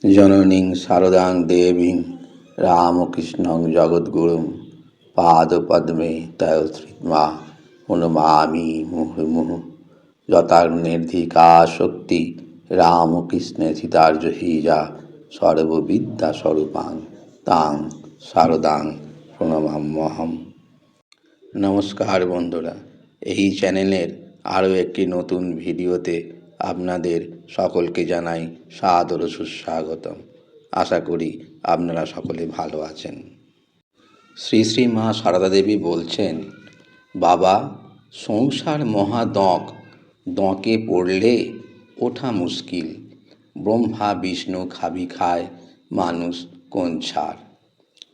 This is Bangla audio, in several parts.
জননীং শারদাং দেবীং রামকৃষ্ণং জগদ্গুরুং পাদপদ্মে তয় শ্রীমা প্রণমামি মুহুর্মুহুঃ। যথার্থনির্ধিকা শক্তি রামকৃষ্ণে সীতার্যহিজা সর্ববিদ্যা স্বরূপাং তাং শারদাং প্রণমাম্যহম। নমস্কার বন্ধুরা, এই চ্যানেলের আরও একটি নতুন ভিডিওতে আপনাদের সকলকে জানাই সাদর সুস্বাগতম। আশা করি আপনারা সকলে ভালো আছেন। শ্রী শ্রী মা সারদা দেবী বলছেন, বাবা, সংসার মহা দঁক, দঁকে পড়লে ওঠা মুশকিল। ব্রহ্মা বিষ্ণু খাবি খায়, মানুষ কোন ছাড়।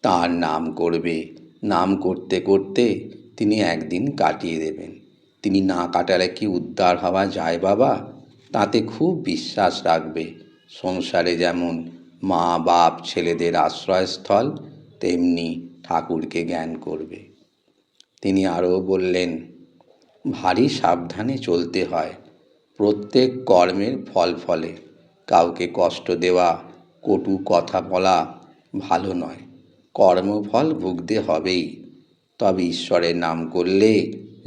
তাঁর নাম করবে, নাম করতে করতে তিনি একদিন কাটিয়ে দেবেন। তিনি না কাটালে কি উদ্ধার হওয়া যায় বাবা? তাতে খুব বিশ্বাস রাখবে। সংসারে যেমন মা বাপ ছেলেদের আশ্রয়স্থল, তেমনি ঠাকুরকে জ্ঞান করবে। তিনি আরও বললেন, ভারী সাবধানে চলতে হয়। প্রত্যেক কর্মের ফল ফলে। কাউকে কষ্ট দেওয়া, কটু কথা বলা ভালো নয়। কর্মফল ভুগতে হবেই। তবে ঈশ্বরের নাম করলে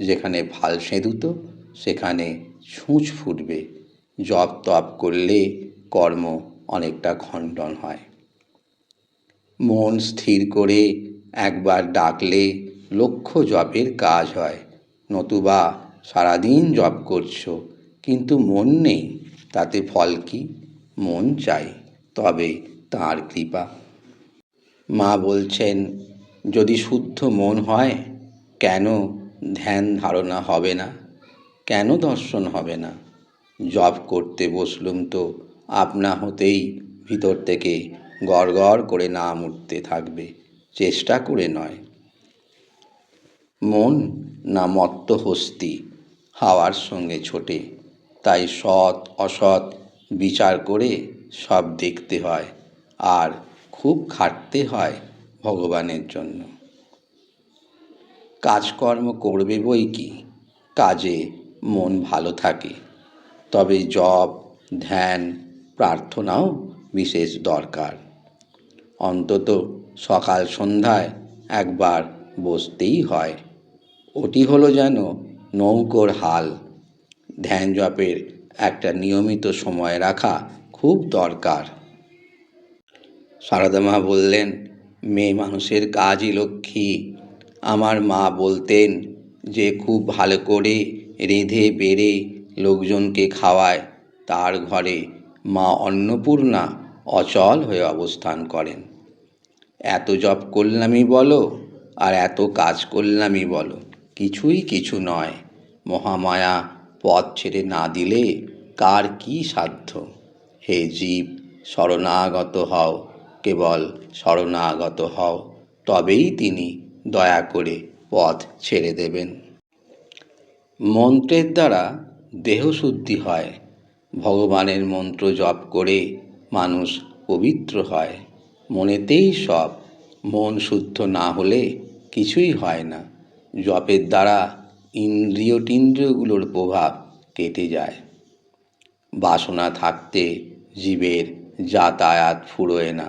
যেখানে ফাল সেঁধুতো সেখানে ছুঁচ ফুটবে। জপ তপ করলে কর্ম অনেকটা খণ্ডন হয়। মন স্থির করে একবার ডাকলে লক্ষ জপের কাজ হয়। নতুবা সারাদিন জপ করছো কিন্তু মন নেই, তাতে ফল কি? মন চাই, তবে তাঁর কৃপা। মা বলছেন, যদি শুদ্ধ মন হয়, কেন ধ্যান ধারণা হবে না? কেন দর্শন হবে না? জপ করতে বসলুম তো আপনা হতেই ভিতর থেকে গড় গড় করে নাম উঠতে থাকবে, চেষ্টা করে নয়। মন না মত্ত হস্তি, হাওয়ার সঙ্গে ছোটে। তাই সৎ অসৎ বিচার করে সব দেখতে হয়, আর খুব খাটতে হয় ভগবানের জন্য। কাজকর্ম করবে বই কি, কাজে মন ভালো থাকে। তবে জপ, ধ্যান, প্রার্থনাও বিশেষ দরকার। অন্তত সকাল সন্ধ্যায় একবার বসতেই হয়। ওটি হলো যেন নৌকোর হাল। ধ্যান জপের একটা নিয়মিত সময় রাখা খুব দরকার। সারদা মা বললেন, মেয়ে মানুষের কাজই লক্ষ্মী। আমার মা বলতেন যে খুব ভালো করে রেঁধে বেড়ে লোকজনকে খাওয়ায়, তার ঘরে মা অন্নপূর্ণা অচল হয়ে অবস্থান করেন। এত জপ করলামই বলো আর এত কাজ করলামই বলো, কিছুই কিছু নয়। মহামায়া পথ ছেড়ে না দিলে কার কি সাধ্য? হে জীব, শরণাগত হও, কেবল শরণাগত হও, তবেই তিনি দয়া করে পথ ছেড়ে দেবেন। মন্ত্রের দ্বারা দেহশুদ্ধি হয়। ভগবানের মন্ত্র জপ করে মানুষ পবিত্র হয়। মনেতেই সব। মন শুদ্ধ না হলে কিছুই হয় না। জপের দ্বারা ইন্দ্রিয়টিন্দ্রিয়গুলোর প্রভাব কেটে যায়। বাসনা থাকতে জীবের যাতায়াত ফুরোয় না।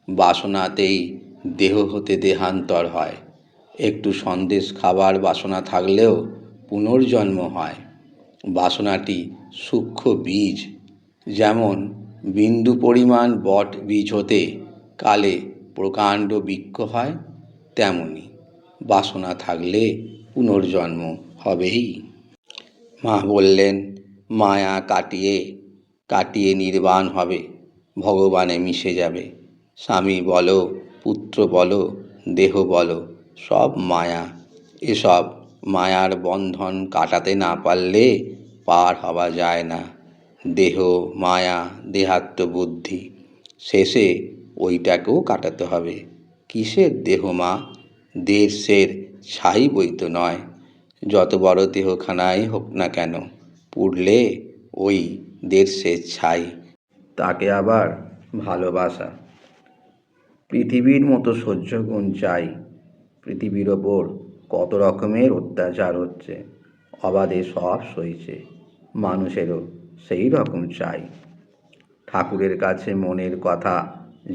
বাসনাতেই দেহ হতে দেহান্তর হয়। একটু সন্দেশ খাবার বাসনা থাকলেও পুনর্জন্ম হয়। বাসনাটি সূক্ষ্ম বীজ। যেমন বিন্দু পরিমাণ বট বীজ হতে কালে প্রকাণ্ড বৃক্ষ হয়, তেমনি বাসনা থাকলে পুনর্জন্ম হবেই। মা বললেন, মায়া কাটিয়ে কাটিয়ে নির্বাণ হবে, ভগবানে মিশে যাবে। স্বামী বলো, পুত্র বলো, দেহ বলো, সব মায়া। এসব মায়ার বন্ধন কাটাতে না পারলে পার হওয়া যায় না। দেহ মায়া, দেহাত্মবুদ্ধি, শেষে ওইটাকেও কাটাতে হবে। কিসের দেহ মা? দেশের ছাই বই তো নয়। যত বড় দেহখানাই হোক না কেন, পুড়লে ওই দেশের ছাই। তাকে আবার ভালোবাসা। পৃথিবীর মতো সহ্য গুণ চাই। পৃথিবীর ওপর কত রকমের অত্যাচার হচ্ছে, অবাধে সব সইছে। মানুষেরও সেই রকম চাই। ঠাকুরের কাছে মনের কথা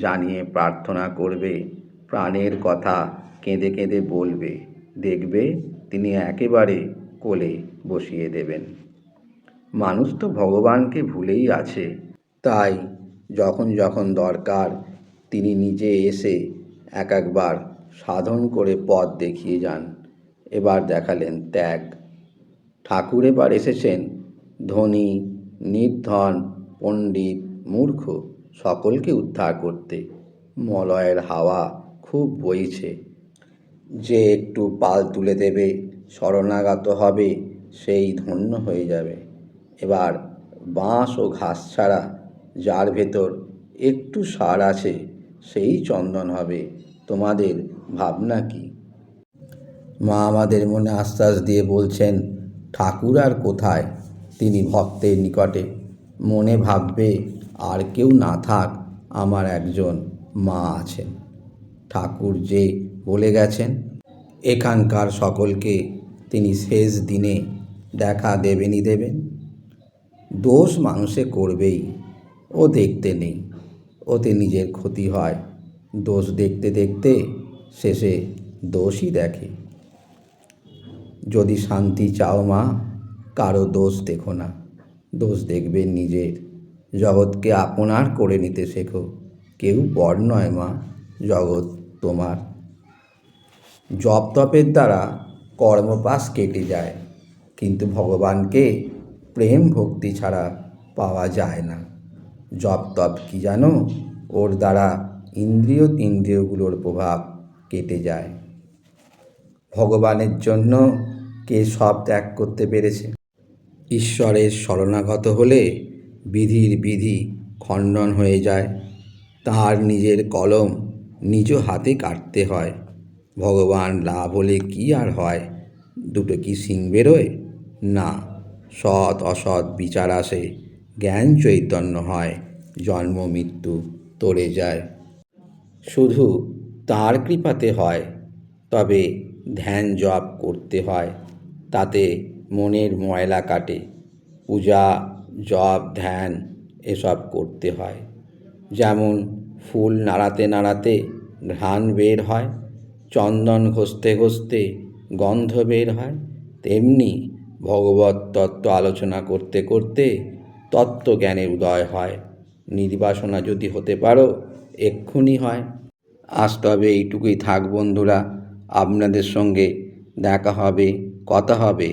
জানিয়ে প্রার্থনা করবে, প্রাণের কথা কেঁদে কেঁদে বলবে, দেখবে তিনি একেবারে কোলে বসিয়ে দেবেন। মানুষ তো ভগবানকে ভুলেই আছে, তাই যখন যখন দরকার তিনি নিজে এসে একবার সাধন করে পথ দেখিয়ে যান। এবার দেখালেন ত্যাগ। ঠাকুর এবার এসেছেন ধনী, নির্ধন, পণ্ডিত, মূর্খ সকলকে উদ্ধার করতে। মলয়ের হাওয়া খুব বইছে, যে একটু পাল তুলে দেবে, শরণাগত হবে, সেই ধন্য হয়ে যাবে। এবার বাঁশ ও ঘাস ছাড়া যার ভেতর একটু সার আছে, সেই চন্দন হবে। তোমাদের ভাবনা কি? মা আমাদের মনে আশ্বাস দিয়ে বলছেন, ঠাকুর আর কোথায়, তিনি ভক্তের নিকটে। মনে ভাববে আর কেউ না থাক, আমার একজন মা আছেন। ঠাকুর যে বলে গেছেন, এখানকার সকলকে তিনি শেষ দিনে দেখা দেবেনই দেবেন। দোষ মানুষে করবেই, ও দেখতে নেই, ওতে নিজের ক্ষতি হয়। দোষ দেখতে দেখতে শেষে দোষই দেখে। যদি শান্তি চাও মা, কারো দোষ দেখো না, দোষ দেখবে নিজের। জগৎকে আপনার করে নিতে শেখো, কেউ পর নয় মা, জগৎ তোমার। জপ তপের দ্বারা কর্মপাশ কেটে যায়, কিন্তু ভগবানকে প্রেম ভক্তি ছাড়া পাওয়া যায় না। জপ তপ কি জানো? ওর দ্বারা ইন্দ্রিয়গুলোর প্রভাব কেটে যায়। ভগবানের জন্য কে সব ত্যাগ করতে পেরেছে? ঈশ্বরের শরণাগত হলে বিধির বিধি খণ্ডন হয়ে যায়। তার নিজের কলম নিজ হাতে কাটতে হয়। ভগবান লাভ হলে কি আর হয়? দুটো কি শিং বেরোয়? না, সৎ অসৎ বিচার আসে, জ্ঞান চৈতন্য হয়, জন্ম মৃত্যু তরে যায়। শুধু তাঁর কৃপাতে হয়। তবে ধ্যান জপ করতে হয়, তাতে মনের ময়লা কাটে। পূজা, জপ, ধ্যান এসব করতে হয়। যেমন ফুল নাড়াতে নাড়াতে ঘ্রাণ বের হয়, চন্দন ঘষতে ঘষতে গন্ধ বের হয়, তেমনি ভগবত তত্ত্ব আলোচনা করতে করতে তত্ত্বজ্ঞানের উদয় হয়। নির্বাসনা যদি হতে পারো, এক্ষুনি হয়। আজ তবে এইটুকুই থাক বন্ধুরা। আপনাদের সঙ্গে দেখা হবে, কথা হবে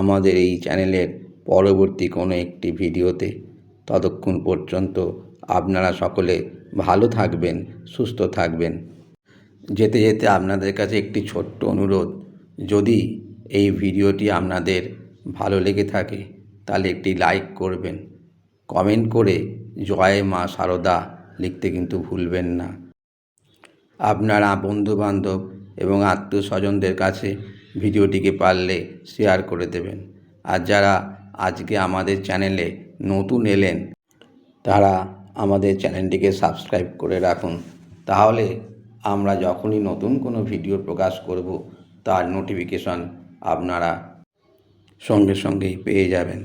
আমাদের এই চ্যানেলের পরবর্তী কোনো একটি ভিডিওতে। ততক্ষণ পর্যন্ত আপনারা সকলে ভালো থাকবেন, সুস্থ থাকবেন। যেতে যেতে আপনাদের কাছে একটি ছোট্ট অনুরোধ, যদি এই ভিডিওটি আপনাদের ভালো লেগে থাকে তাহলে একটি লাইক করবেন, কমেন্ট করে জয় মা সারদা লিখতে কিন্তু ভুলবেন না। আপনারা বন্ধুবান্ধব এবং আত্মীয় স্বজনদের কাছে ভিডিওটিকে পারলে শেয়ার করে দেবেন। আর যারা আজকে আমাদের চ্যানেলে নতুন এলেন, তারা আমাদের চ্যানেলটিকে সাবস্ক্রাইব করে রাখুন, তাহলে আমরা যখনই নতুন কোনো ভিডিও প্রকাশ করব তার নোটিফিকেশন আপনারা সঙ্গে সঙ্গেই পেয়ে যাবেন।